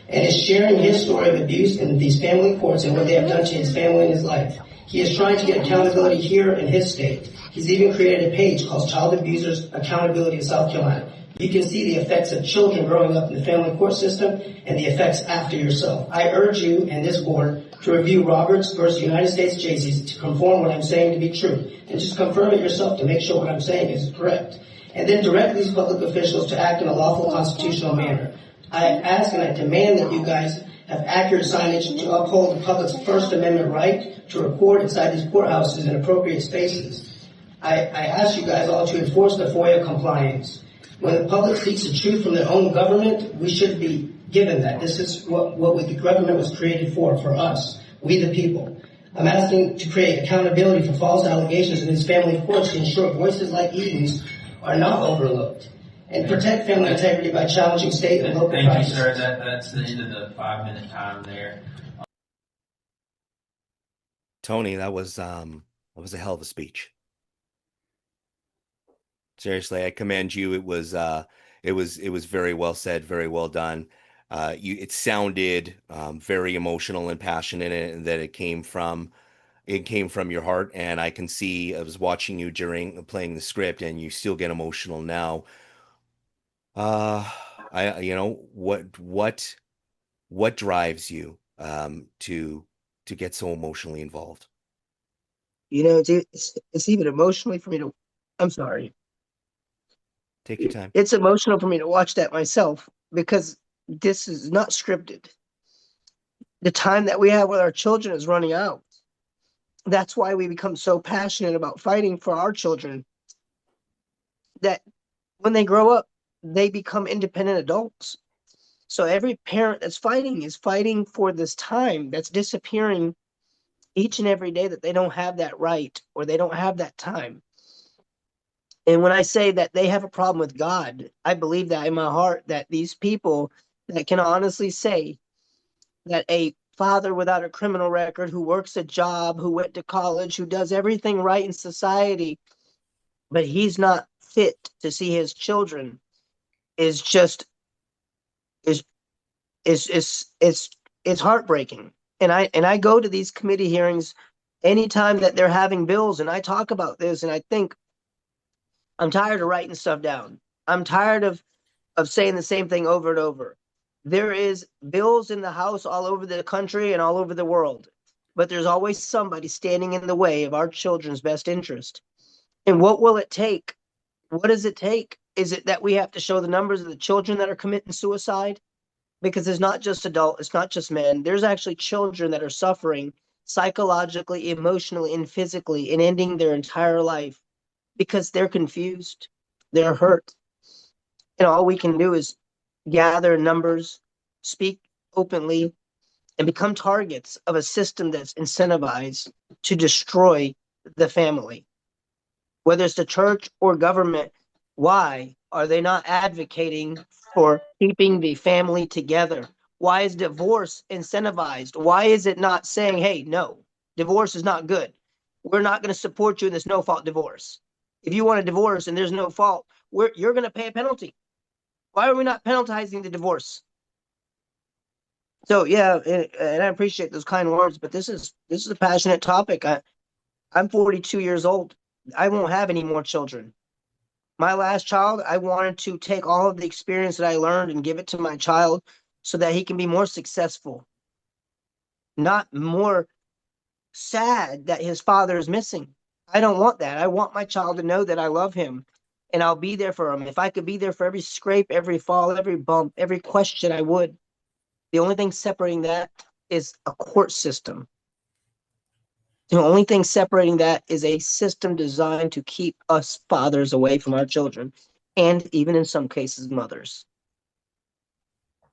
and is sharing his story of abuse in these family courts and what they have done to his family and his life. He is trying to get accountability here in his state. He's even created a page called Child Abusers Accountability in South Carolina. You can see the effects of children growing up in the family court system and the effects after yourself. I urge you and this board to review Roberts versus United States Jaycees to confirm what I'm saying to be true, and just confirm it yourself to make sure what I'm saying is correct. And then direct these public officials to act in a lawful constitutional manner. I ask and I demand that you guys have accurate signage to uphold the public's First Amendment right to record inside these courthouses in appropriate spaces. I ask you guys all to enforce the FOIA compliance. When the public seeks the truth from their own government, we should be given that. This is what the government was created for us, we the people. I'm asking to create accountability for false allegations in these family courts to ensure voices like Eden's are not overlooked, and protect family integrity by challenging state and local practices. Thank you, sir. That's the end of the 5-minute time there. Tony, that was a hell of a speech. Seriously, I commend you. It was very well said, very well done. It sounded very emotional and passionate, and that it came from your heart. And I can see, I was watching you during playing the script, and you still get emotional now. What drives you to get so emotionally involved? It's even emotionally for me to. I'm sorry. Take your time. It's emotional for me to watch that myself, because this is not scripted. The time that we have with our children is running out. That's why we become so passionate about fighting for our children, that when they grow up, they become independent adults. So every parent that's fighting is fighting for this time that's disappearing each and every day, that they don't have that right or they don't have that time. And when I say that they have a problem with God, I believe that in my heart, that these people that can honestly say that a father without a criminal record, who works a job, who went to college, who does everything right in society, but he's not fit to see his children, is heartbreaking. And I go to these committee hearings anytime that they're having bills, and I talk about this, and I think, I'm tired of writing stuff down. I'm tired of saying the same thing over and over. There is bills in the House all over the country and all over the world, but there's always somebody standing in the way of our children's best interest. And what will it take? What does it take? Is it that we have to show the numbers of the children that are committing suicide? Because it's not just adults, it's not just men. There's actually children that are suffering psychologically, emotionally, and physically, and ending their entire life because they're confused, they're hurt. And all we can do is gather numbers, speak openly, and become targets of a system that's incentivized to destroy the family. Whether it's the church or government, why are they not advocating for keeping the family together? Why is divorce incentivized? Why is it not saying, hey, no, divorce is not good. We're not going to support you in this no-fault divorce. If you want a divorce and there's no fault, you're going to pay a penalty. Why are we not penalizing the divorce? So, yeah, and I appreciate those kind words, but this is a passionate topic. I'm 42 years old. I won't have any more children. My last child, I wanted to take all of the experience that I learned and give it to my child so that he can be more successful, not more sad that his father is missing. I don't want that. I want my child to know that I love him and I'll be there for him. If I could be there for every scrape, every fall, every bump, every question, I would. The only thing separating that is a court system. The only thing separating that is a system designed to keep us fathers away from our children, and even in some cases, mothers.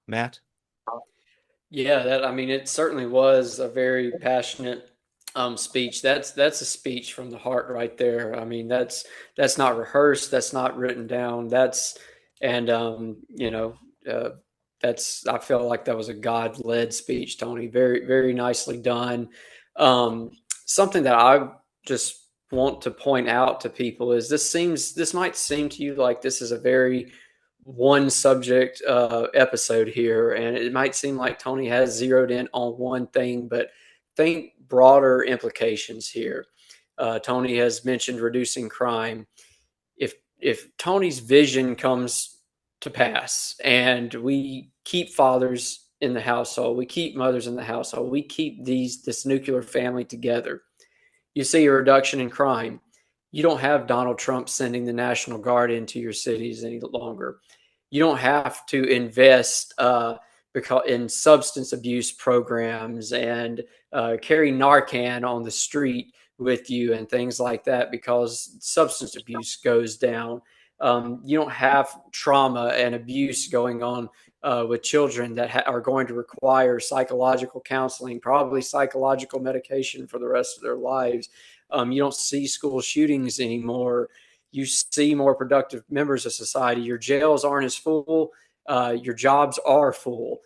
Matt? Yeah, that I mean, it certainly was a very passionate speech. That's a speech from the heart right there. I mean, that's not rehearsed. That's not written down. That's and uh, that's I felt like that was a God-led speech, Tony. Very very nicely done. Um, Something that I just want to point out to people is this might seem to you like this is a very one subject episode here, and it might seem like Tony has zeroed in on one thing, but think broader implications here. Tony has mentioned reducing crime. If Tony's vision comes to pass, and we keep fathers in the household, we keep mothers in the household, we keep this nuclear family together, you see a reduction in crime. You don't have Donald Trump sending the National Guard into your cities any longer. You don't have to invest because in substance abuse programs and carry Narcan on the street with you and things like that because substance abuse goes down. You don't have trauma and abuse going on with children that are going to require psychological counseling, probably psychological medication for the rest of their lives. You don't see school shootings anymore. You see more productive members of society. Your jails aren't as full. Your jobs are full.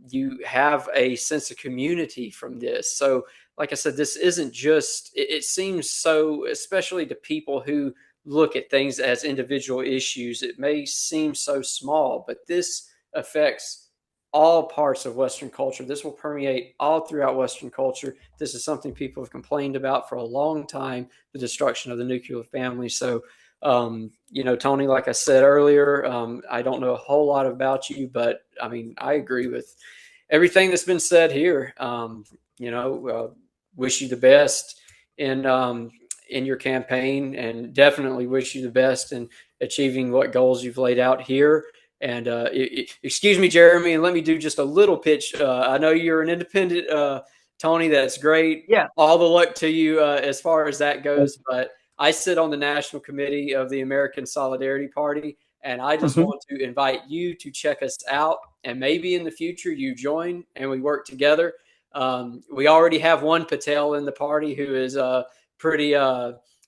You have a sense of community from this. So, like I said, this isn't just, it seems so, especially to people who look at things as individual issues, it may seem so small, but this affects all parts of Western culture. This will permeate all throughout Western culture. This is something people have complained about for a long time, the destruction of the nuclear family. So, Tony, like I said earlier, I don't know a whole lot about you, but I mean, I agree with everything that's been said here. Wish you the best in your campaign, and definitely wish you the best in achieving what goals you've laid out here. And excuse me, Jeremy, and let me do just a little pitch. I know you're an independent, Tony. That's great. Yeah. All the luck to you as far as that goes. But I sit on the national committee of the American Solidarity Party, and I just want to invite you to check us out. And maybe in the future you join and we work together. We already have one Patel in the party who is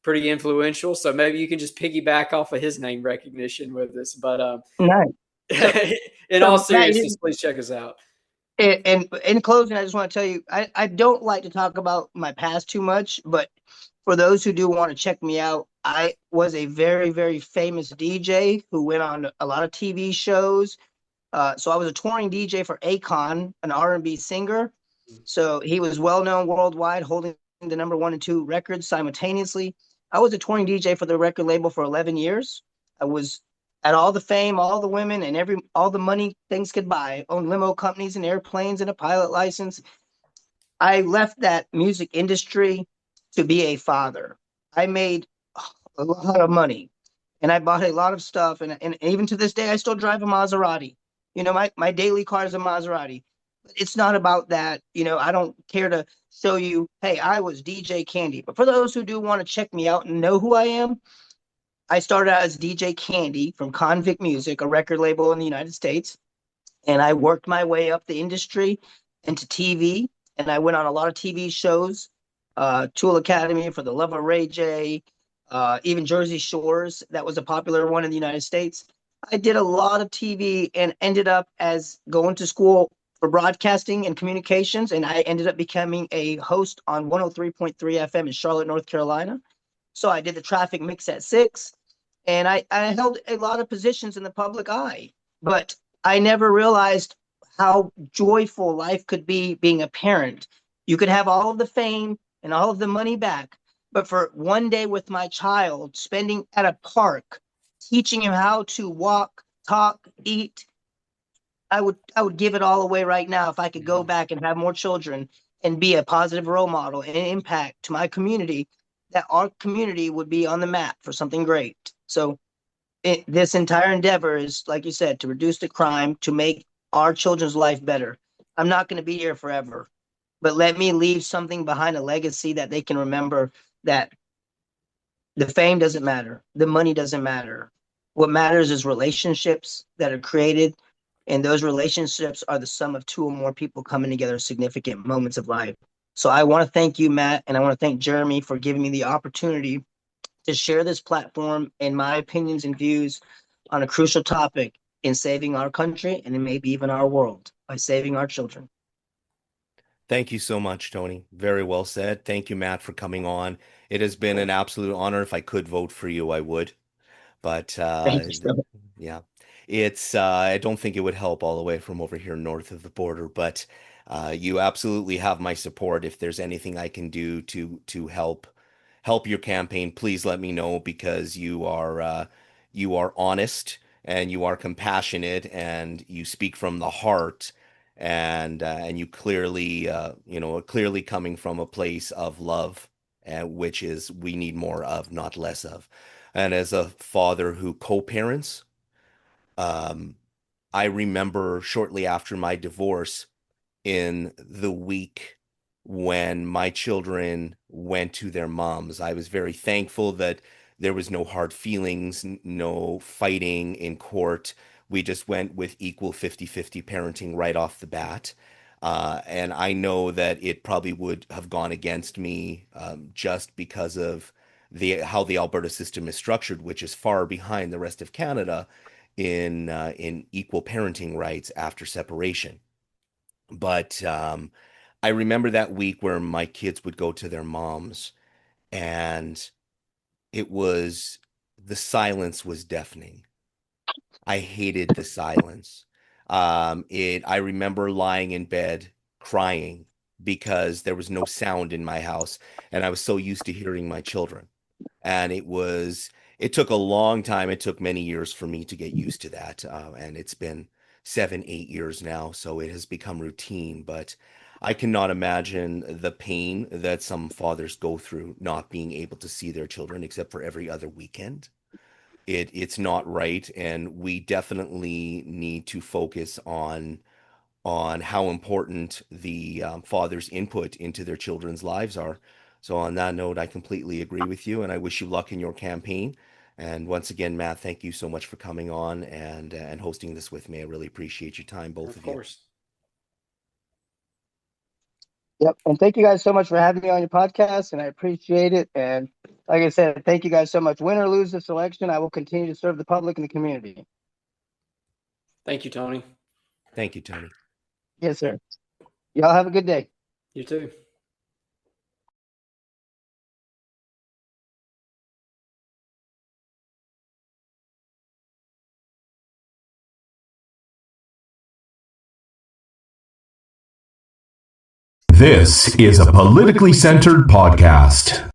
pretty influential. So maybe you can just piggyback off of his name recognition with us. But Nice. in all seriousness, please check us out. And in closing, I just want to tell you, I don't like to talk about my past too much, but for those who do want to check me out, I was a very, very famous DJ who went on a lot of TV shows. So I was a touring DJ for Akon, an R&B singer. So he was well known worldwide, holding the number 1 and 2 records simultaneously. I was a touring DJ for the record label for 11 years. I was at all the fame, all the women, and all the money things could buy. I owned limo companies and airplanes and a pilot license. I left that music industry to be a father. I made a lot of money and I bought a lot of stuff. And even to this day, I still drive a Maserati. My daily car is a Maserati. It's not about that. I don't care to show you, hey, I was DJ Candy. But for those who do want to check me out and know who I am, I started out as DJ Candy from Convict Music, a record label in the United States. And I worked my way up the industry into TV. And I went on a lot of TV shows, Tool Academy, For the Love of Ray J, even Jersey Shores. That was a popular one in the United States. I did a lot of TV and ended up as going to school for broadcasting and communications. And I ended up becoming a host on 103.3 FM in Charlotte, North Carolina. So I did the traffic mix at 6. And I held a lot of positions in the public eye. But I never realized how joyful life could be being a parent. You could have all of the fame and all of the money back. But for one day with my child, spending at a park, teaching him how to walk, talk, eat. I would give it all away right now if I could go back and have more children and be a positive role model and impact to my community, that our community would be on the map for something great. So this entire endeavor is, like you said, to reduce the crime, to make our children's life better. I'm not going to be here forever, but let me leave something behind, a legacy that they can remember, that the fame doesn't matter. The money doesn't matter. What matters is relationships that are created. And those relationships are the sum of two or more people coming together at significant moments of life. So I want to thank you, Matt, and I want to thank Jeremy for giving me the opportunity to share this platform and my opinions and views on a crucial topic in saving our country and maybe even our world by saving our children. Thank you so much, Tony. Very well said. Thank you, Matt, for coming on. It has been an absolute honor. If I could vote for you, I would. But Thank you so much. yeah, it's I don't think it would help all the way from over here north of the border, but you absolutely have my support. If there's anything I can do to help your campaign, please let me know, because you are honest and you are compassionate and you speak from the heart, and you clearly are clearly coming from a place of love, which is we need more of, not less of. And as a father who co-parents, um, I remember shortly after my divorce, in the week when my children went to their moms, I was very thankful that there was no hard feelings, no fighting in court. We just went with equal 50-50 parenting right off the bat. And I know that it probably would have gone against me, just because of the how the Alberta system is structured, which is far behind the rest of Canada in equal parenting rights after separation. But I remember that week where my kids would go to their moms, and it was the silence was deafening. I hated the silence. I remember lying in bed crying because there was no sound in my house, and I was so used to hearing my children. And it took a long time. It took many years for me to get used to that. And it's been 7, 8 years now, so it has become routine. But I cannot imagine the pain that some fathers go through not being able to see their children except for every other weekend. It's not right, and we definitely need to focus on how important the father's input into their children's lives are. So on that note, I completely agree with you, and I wish you luck in your campaign. And once again, Matt, thank you so much for coming on and hosting this with me. I really appreciate your time, both Of of you. course. Yep. And thank you guys so much for having me on your podcast, and I appreciate it. And like I said, thank you guys so much. Win or lose this election, I will continue to serve the public and the community. Thank you, Tony. Thank you, Tony. Yes, sir. Y'all have a good day. You too. This is a politically centered podcast.